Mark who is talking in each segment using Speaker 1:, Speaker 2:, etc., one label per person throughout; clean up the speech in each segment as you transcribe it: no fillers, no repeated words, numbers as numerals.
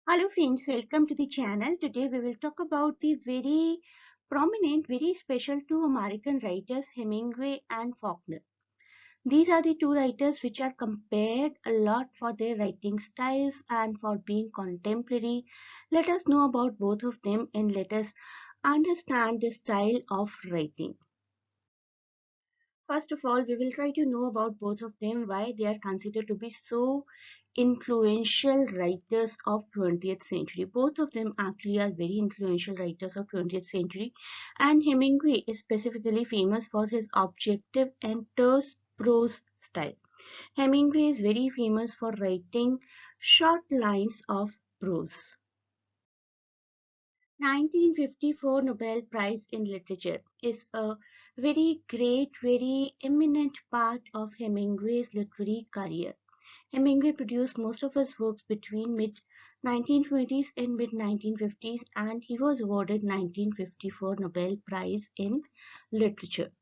Speaker 1: Hello friends, welcome to the channel. Today we will talk about the very prominent, very special two American writers, Hemingway and Faulkner. These are the two writers which are compared a lot for their writing styles and for being contemporary. Let us know about both of them and let us understand the style of writing. First of all, we will try to know about both of them, why they are considered to be so influential writers of 20th century. Both of them actually are very influential writers of 20th century, and Hemingway is specifically famous for his objective and terse prose style. Hemingway is very famous for writing short lines of prose. 1954 Nobel Prize in Literature is a very great, very eminent part of Hemingway's literary career. Hemingway produced most of his works between mid 1920s and mid 1950s, and he was awarded 1954 Nobel Prize in Literature.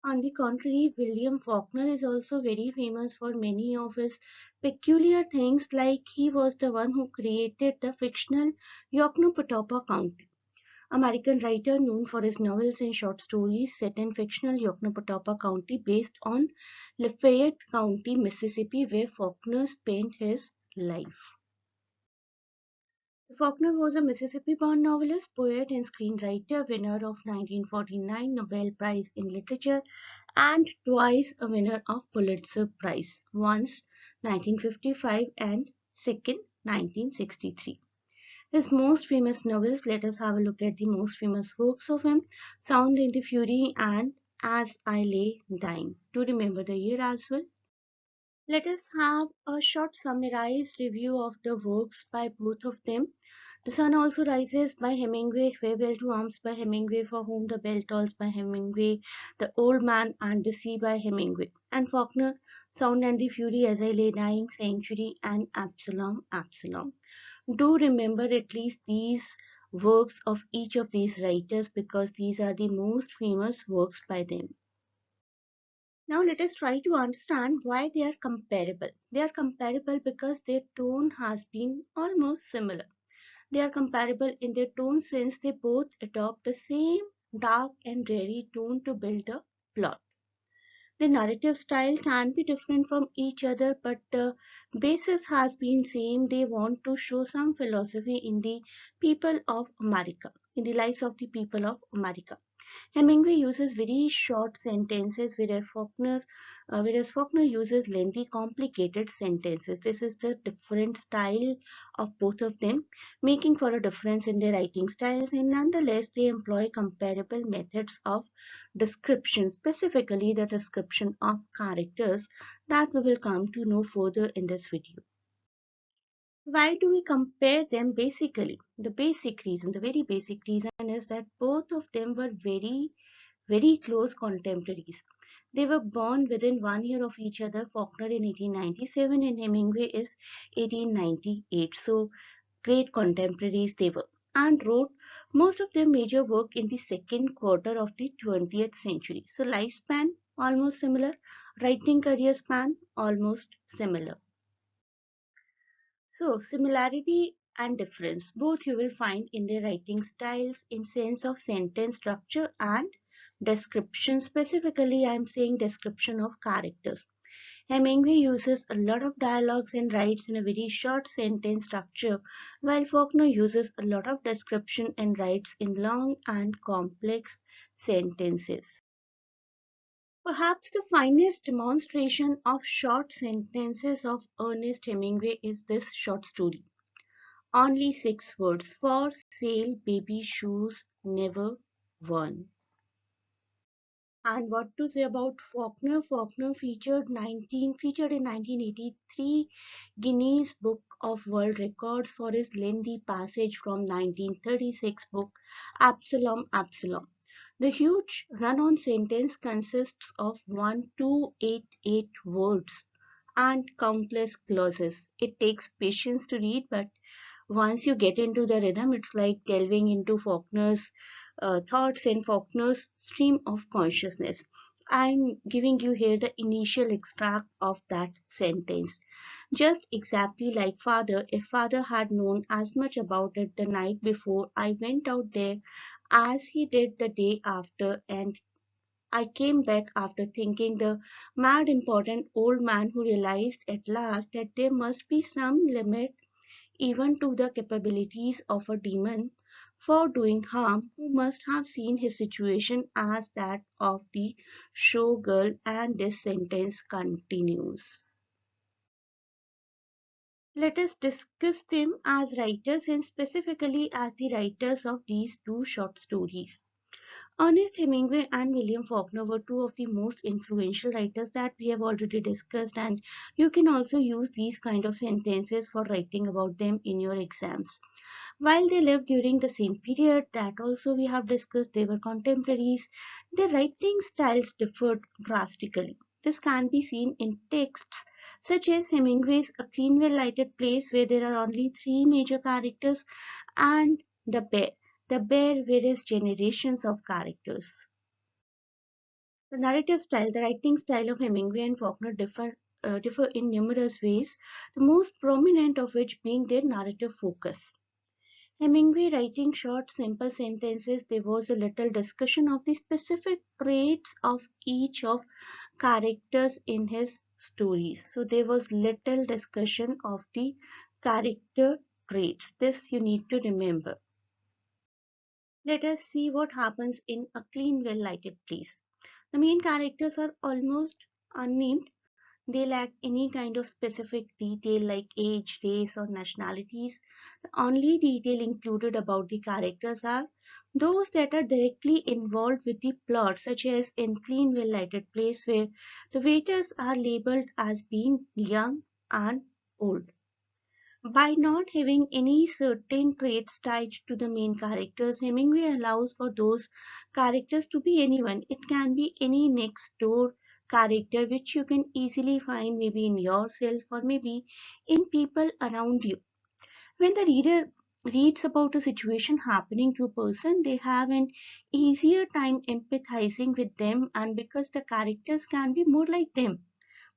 Speaker 1: On the contrary, William Faulkner is also very famous for many of his peculiar things, like he was the one who created the fictional Yokneam County. American writer known for his novels and short stories set in fictional Yokneam County based on Lafayette County, Mississippi, where Faulkner spent his life. Faulkner was a Mississippi-born novelist, poet, and screenwriter, winner of 1949 Nobel Prize in Literature and twice a winner of Pulitzer Prize, once 1955 and second 1963. His most famous novels, let us have a look at the most famous works of him, Sound and Fury and As I Lay Dying. Do remember the year as well. Let us have a short summarized review of the works by both of them. The Sun Also Rises by Hemingway, Farewell to Arms by Hemingway, For Whom the Bell Tolls by Hemingway, The Old Man and the Sea by Hemingway, and Faulkner, Sound and the Fury, As I Lay Dying, Sanctuary, and Absalom, Absalom. Do remember at least these works of each of these writers because these are the most famous works by them. Now let us try to understand why they are comparable. They are comparable because their tone has been almost similar. They are comparable in their tone since they both adopt the same dark and dreary tone to build a plot. The narrative style can be different from each other, but the basis has been same. They want to show some philosophy in the people of America, in the lives of the people of America. Hemingway uses very short sentences, whereas Faulkner uses lengthy, complicated sentences. This is the different style of both of them, making for a difference in their writing styles, and nonetheless, they employ comparable methods of description, specifically the description of characters that we will come to know further in this video. Why do we compare them? Basically, the basic reason, the very basic reason is that both of them were very close contemporaries. They were born within 1 year of each other, Faulkner in 1897 and Hemingway is 1898. So great contemporaries they were, and wrote most of their major work in the second quarter of the 20th century. So lifespan almost similar, writing career span almost similar. So similarity and difference both you will find in their writing styles in sense of sentence structure and description. Specifically, I am saying description of characters. Hemingway uses a lot of dialogues and writes in a very short sentence structure, while Faulkner uses a lot of description and writes in long and complex sentences. Perhaps the finest demonstration of short sentences of Ernest Hemingway is this short story. Only 6 words. For sale baby shoes never worn. And what to say about Faulkner? Faulkner featured in 1983 Guinness Book of World Records for his lengthy passage from 1936 book Absalom, Absalom. The huge run-on sentence consists of 1288 words and countless clauses. It takes patience to read, but once you get into the rhythm, it's like delving into Faulkner's thoughts and Faulkner's stream of consciousness. I'm giving you here the initial extract of that sentence. Just exactly like father, if father had known as much about it the night before I went out there as he did the day after, and I came back after thinking the mad important old man who realized at last that there must be some limit even to the capabilities of a demon for doing harm, who must have seen his situation as that of the showgirl, and this sentence continues. Let us discuss them as writers and specifically as the writers of these two short stories. Ernest Hemingway and William Faulkner were two of the most influential writers that we have already discussed, and you can also use these kind of sentences for writing about them in your exams. While they lived during the same period that also we have discussed, they were contemporaries, their writing styles differed drastically. This can be seen in texts such as Hemingway's A Clean Well Lighted Place, where there are only three major characters, and The Bear. The Bear, where is generations of characters. The narrative style, the writing style of Hemingway and Faulkner differ in numerous ways, the most prominent of which being their narrative focus. Hemingway writing short, simple sentences, there was a little discussion of the specific traits of each of characters in his stories. So there was little discussion of the character traits. This you need to remember. Let us see what happens in A Clean, Well Lighted Place. The main characters are almost unnamed. They lack any kind of specific detail like age, race, or nationalities. The only detail included about the characters are those that are directly involved with the plot, such as in Clean, Well Lighted Place, where the waiters are labeled as being young and old. By not having any certain traits tied to the main characters, Hemingway allows for those characters to be anyone. It can be any next door character which you can easily find maybe in yourself or maybe in people around you. When the reader reads about a situation happening to a person, they have an easier time empathizing with them, and because the characters can be more like them,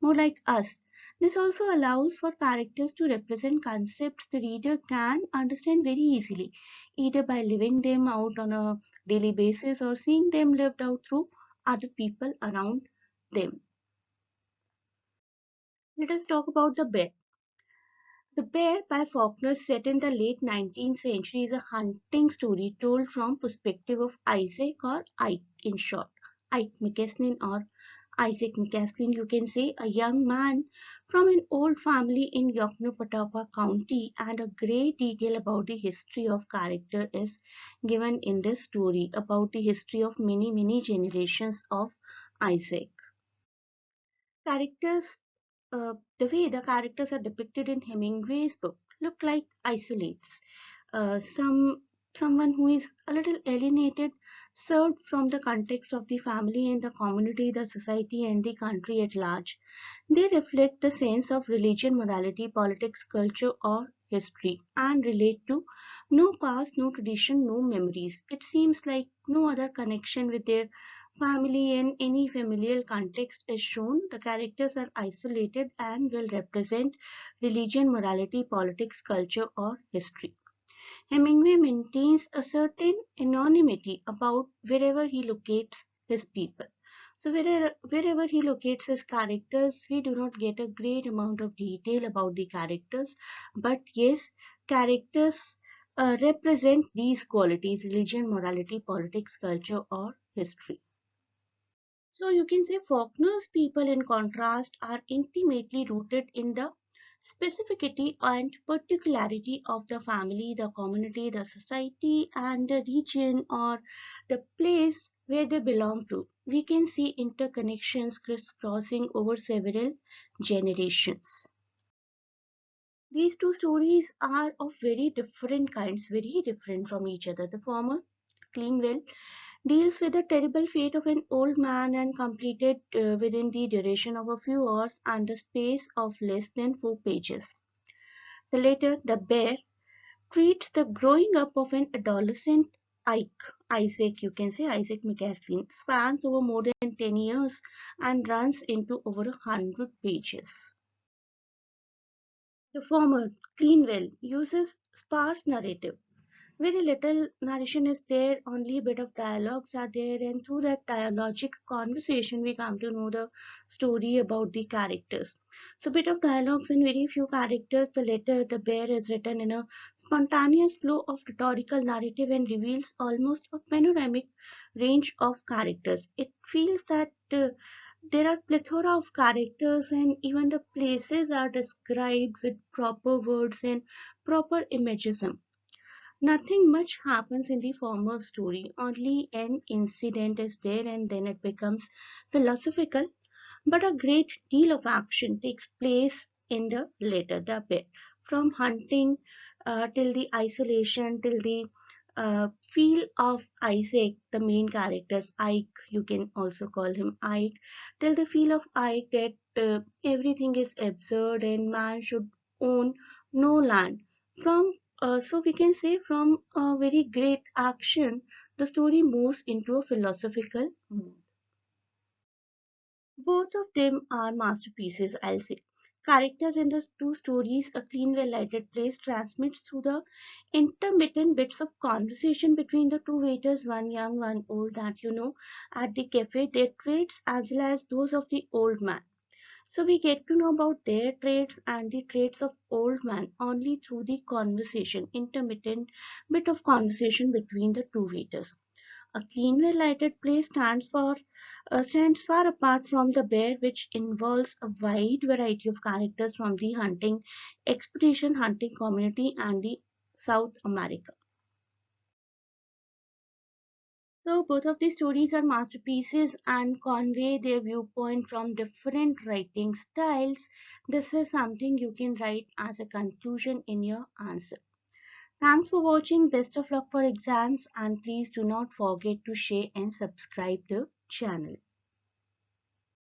Speaker 1: more like us. This also allows for characters to represent concepts the reader can understand very easily, either by living them out on a daily basis or seeing them lived out through other people around them. Let us talk about the bear. The Bear by Faulkner, set in the late 19th century, is a hunting story told from perspective of Isaac, or Ike in short. Ike McCaslin, or Isaac McCaslin, you can say, a young man from an old family in Yokneam County, and a great detail about the history of character is given in this story about the history of many generations of Isaac. Characters, the way the characters are depicted in Hemingway's book look like isolates. Someone who is a little alienated, served from the context of the family and the community, the society, and the country at large. They reflect the sense of religion, morality, politics, culture, or history, and relate to no past, no tradition, no memories. It seems like no other connection with their family in any familial context is shown. The characters are isolated and will represent religion, morality, politics, culture, or history. Hemingway maintains a certain anonymity about wherever he locates his people. So wherever he locates his characters, we do not get a great amount of detail about the characters, but yes, characters represent these qualities: religion, morality, politics, culture, or history. So you can say Faulkner's people, in contrast, are intimately rooted in the specificity and particularity of the family, the community, the society, and the region or the place where they belong to. We can see interconnections crisscrossing over several generations. These two stories are of very different kinds, very different from each other. The former, Clean Well, deals with the terrible fate of an old man and completed within the duration of a few hours and the space of less than 4 pages. The latter, The Bear, treats the growing up of an adolescent Isaac, you can say Isaac McCaslin, spans over more than 10 years and runs into over 100 pages. The former, Cleanwell, uses sparse narrative. Very little narration is there, only a bit of dialogues are there, and through that dialogic conversation, we come to know the story about the characters. So, bit of dialogues and very few characters. The letter, The Bear, is written in a spontaneous flow of rhetorical narrative and reveals almost a panoramic range of characters. It feels that there are plethora of characters, and even the places are described with proper words and proper imagism. Nothing much happens in the former story, only an incident is there and then it becomes philosophical, but a great deal of action takes place in the later, the bit. From hunting till the isolation, till the feel of Isaac, the main characters, Ike, you can also call him Ike, till the feel of Ike that everything is absurd and man should own no land. From so we can say from a very great action, the story moves into a philosophical mood. Both of them are masterpieces, I'll say. Characters in the two stories, a clean, well lighted place, transmits through the intermittent bits of conversation between the two waiters, one young, one old, that at the cafe, their traits as well as those of the old man. So we get to know about their traits and the traits of old man only through the conversation, intermittent bit of conversation between the two waiters. A cleanly lighted place stands far apart from the bear, which involves a wide variety of characters from the hunting expedition, hunting community, and the South America. So both of these stories are masterpieces and convey their viewpoint from different writing styles. This is something you can write as a conclusion in your answer. Thanks for watching. Best of luck for exams, and please do not forget to share and subscribe the channel.